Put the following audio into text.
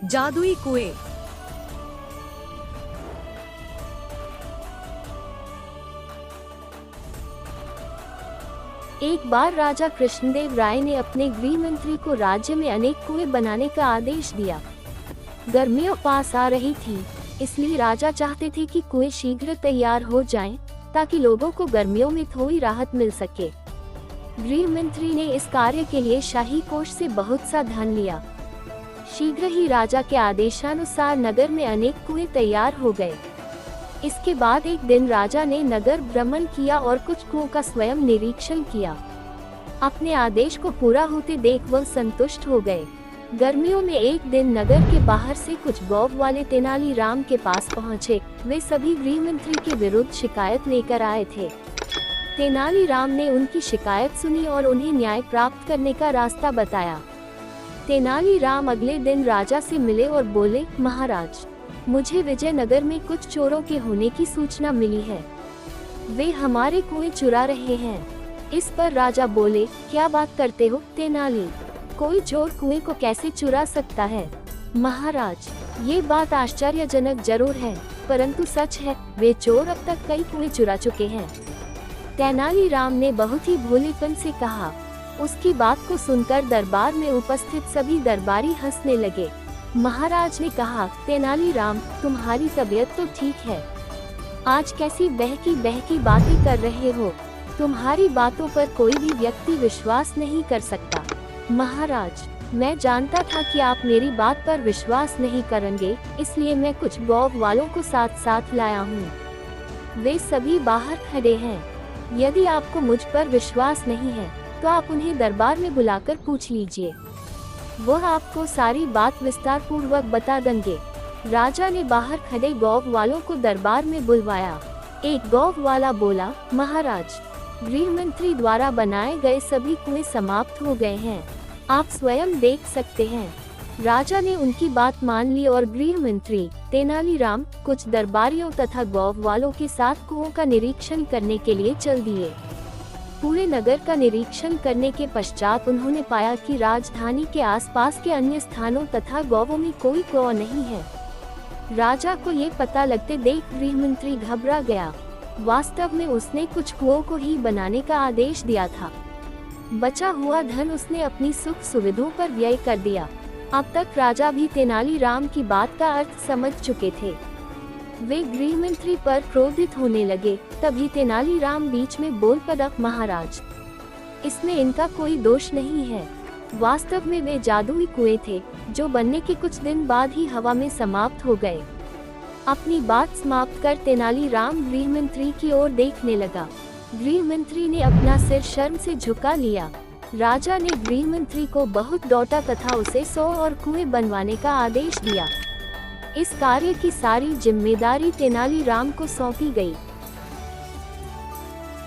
जादुई कुएं। एक बार राजा कृष्णदेव राय ने अपने गृह मंत्री को राज्य में अनेक कुएं बनाने का आदेश दिया। गर्मियों पास आ रही थी, इसलिए राजा चाहते थे कि कुएं शीघ्र तैयार हो जाएं, ताकि लोगों को गर्मियों में थोड़ी राहत मिल सके। गृह मंत्री ने इस कार्य के लिए शाही कोष से बहुत सा धन लिया। शीघ्र ही राजा के आदेशानुसार नगर में अनेक कुएं तैयार हो गए। इसके बाद एक दिन राजा ने नगर भ्रमण किया और कुछ कुओं का स्वयं निरीक्षण किया। अपने आदेश को पूरा होते देख वह संतुष्ट हो गए। गर्मियों में एक दिन नगर के बाहर से कुछ गौव वाले तेनालीराम के पास पहुंचे। वे सभी गृह मंत्री के विरुद्ध शिकायत लेकर आए थे। तेनालीराम ने उनकी शिकायत सुनी और उन्हें न्याय प्राप्त करने का रास्ता बताया। तेनालीराम अगले दिन राजा से मिले और बोले, महाराज, मुझे विजयनगर में कुछ चोरों के होने की सूचना मिली है। वे हमारे कुएं चुरा रहे हैं। इस पर राजा बोले, क्या बात करते हो तेनाली? कोई चोर कुएं को कैसे चुरा सकता है? महाराज, ये बात आश्चर्यजनक जरूर है, परंतु सच है, वे चोर अब तक कई कुएं चुरा चुके हैं। तेनालीराम ने बहुत ही भोलेपन से कहा। उसकी बात को सुनकर दरबार में उपस्थित सभी दरबारी हंसने लगे। महाराज ने कहा, तेनालीराम, तुम्हारी तबीयत तो ठीक है, आज कैसी बहकी बातें कर रहे हो? तुम्हारी बातों पर कोई भी व्यक्ति विश्वास नहीं कर सकता। महाराज, मैं जानता था कि आप मेरी बात पर विश्वास नहीं करेंगे, इसलिए मैं कुछ गौव वालों को साथ साथ लाया हूँ। वे सभी बाहर खड़े हैं। यदि आपको मुझ पर विश्वास नहीं है, तो आप उन्हें दरबार में बुलाकर पूछ लीजिए। वह आपको सारी बात विस्तार पूर्वक बता देंगे। राजा ने बाहर खड़े गौव वालों को दरबार में बुलवाया। एक गौव वाला बोला, महाराज, गृह मंत्री द्वारा बनाए गए सभी कुएं समाप्त हो गए हैं, आप स्वयं देख सकते हैं। राजा ने उनकी बात मान ली और गृह मंत्री तेनालीराम कुछ दरबारियों तथा गौव वालों के साथ कुओं का निरीक्षण करने के लिए चल दिए। पूरे नगर का निरीक्षण करने के पश्चात उन्होंने पाया कि राजधानी के आसपास के अन्य स्थानों तथा गांवों में कोई कुआं नहीं है। राजा को ये पता लगते देख गृह मंत्री घबरा गया। वास्तव में उसने कुछ कुओं को ही बनाने का आदेश दिया था। बचा हुआ धन उसने अपनी सुख सुविधाओं पर व्यय कर दिया। अब तक राजा भी तेनालीराम की बात का अर्थ समझ चुके थे। वे गृह मंत्री पर क्रोधित होने लगे। तभी तेनालीराम बीच में बोल पड़ा, महाराज, इसमें इनका कोई दोष नहीं है। वास्तव में वे जादुई कुएं थे, जो बनने के कुछ दिन बाद ही हवा में समाप्त हो गए। अपनी बात समाप्त कर तेनालीराम गृह मंत्री की ओर देखने लगा। गृह मंत्री ने अपना सिर शर्म से झुका लिया। राजा ने गृह मंत्री को बहुत डांटा तथा उसे 100 और कुएं बनवाने का आदेश दिया। इस कार्य की सारी जिम्मेदारी तेनालीराम को सौंपी गई।